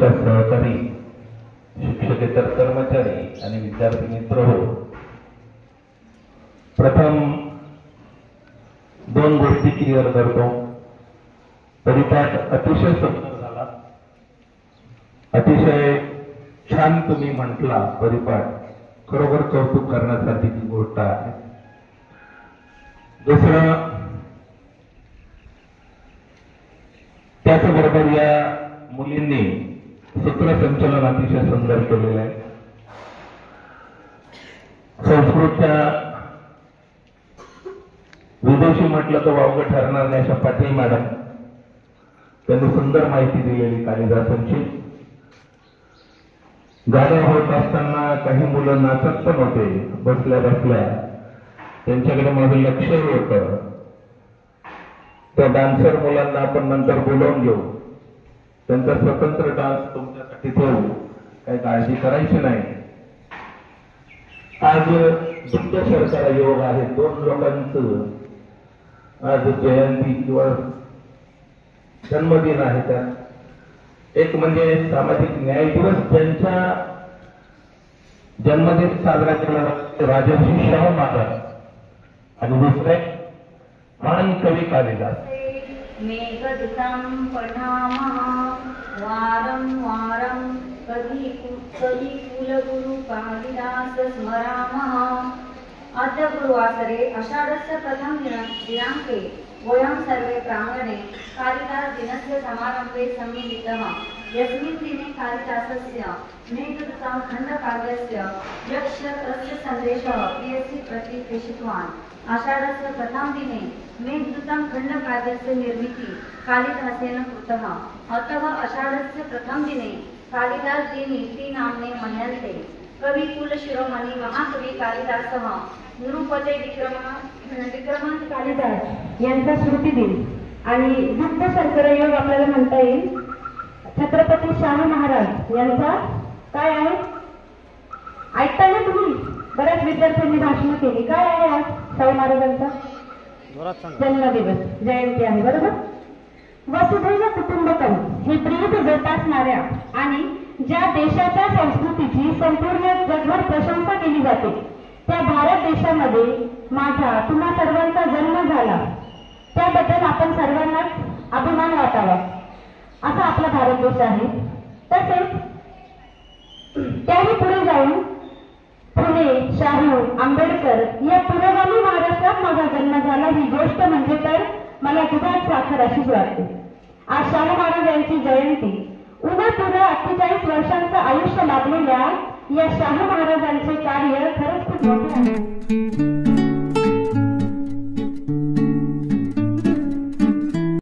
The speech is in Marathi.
सहकारी, शिक्षकेतर कर्मचारी आणि विद्यार्थी मित्र हो, प्रथम दोन गोष्टी क्लिअर करतो. परिपाठ अतिशय सुंदर झाला, अतिशय छान तुम्ही म्हटला. परिपाठ खरोखर कौतुक करण्यासाठीची गोष्ट आहे. दुसरं, त्याचबरोबर या मुलींनी सूत्रसंचलन अतिशय सुंदर केलेलं आहे. संस्कृतच्या विदेशी म्हटलं तर वावगं ठरणार नाही अशा पाटील मॅडम त्यांनी सुंदर माहिती दिलेली कालिदासांची. गाणं होत असताना काही मुलं नाचत पण होते बसल्या बसल्या, त्यांच्याकडे माझं लक्ष होतं. त्या डान्सर मुलांना आपण नंतर बोलावून घेऊ, त्यांचा स्वतंत्र डान्स तुमच्यासाठी ठेवू, काही काळजी करायची नाही. आज दुग्धशर्करा योग आहे. दोन लोकांचं आज जयंती किंवा जन्मदिन आहे. त्यात एक म्हणजे सामाजिक न्याय दिवस, ज्यांच्या जन्मदिन साजरा केला राजर्षी शाहू महाराज, आणि दुसरे महान कवी कालिदास. मेघदूतं पठामः वारं वारं कवि कुलगुरु कालिदास स्मरामः. अद्य गुरुवासरे आषाढस्य प्रथम दिनाङ्के वयं सर्वे प्राङ्गणे कालिदास दिनस्य समारम्भे सम्मिलितः. यस्मिन् दिने कालिदासस्य मेघदूतं खण्डकाव्यस्य यक्षरस्य सन्देशः प्रियसी प्रति प्रेषितवान्. आषाढस्य प्रथम दिने मेघदूतं खण्डकाव्यस्य निर्मिति कालिदासेन कृतः. अतः आषाढस्य प्रथम दिने कालिदास दिनी इति नाम्ने मन्यन्ते. कवि कुलशिरोमणि महाकवी कालिदासः निरुपते विक्रमांत कालिदास यांचा स्मृती दिन आणि दुग्धशर्करा योग आपल्याला म्हणता येईल. छत्रपती शाहू महाराज यांचा काय आहे ऐकताय ना तुम्ही? बऱ्याच विद्यार्थ्यांनी भाषण केली. काय आहे आज शाहू महाराजांचा जन्मदिवस, जयंती आहे, बरोबर. वसुधैव कुटुंबकम हे ब्रीद जोपासणाऱ्या आणि ज्या देशाच्या संस्कृतीची संपूर्ण जगभर प्रशंसा केली जाते त्या भारत देशामध्ये माझा तुम्हा सर्वांचा जन्म झाला, त्याबद्दल आपण सर्वांनाच अभिमान वाटावा असा आपला भारत देश आहे. तसेच त्याही पुढे जाऊन पुणे, शाहू, आंबेडकर या पुरोगामी महाराष्ट्रात माझा जन्म झाला ही गोष्ट म्हणजे तर मला दुधात साखर अशीच वाटते. आज शाहू महाराज यांची जयंती. उद्या पुन्हा 48 वर्षांचं आयुष्य लाभलेल्या या शाहू महाराजांचे कार्य खरंच खूप मोठे आहे.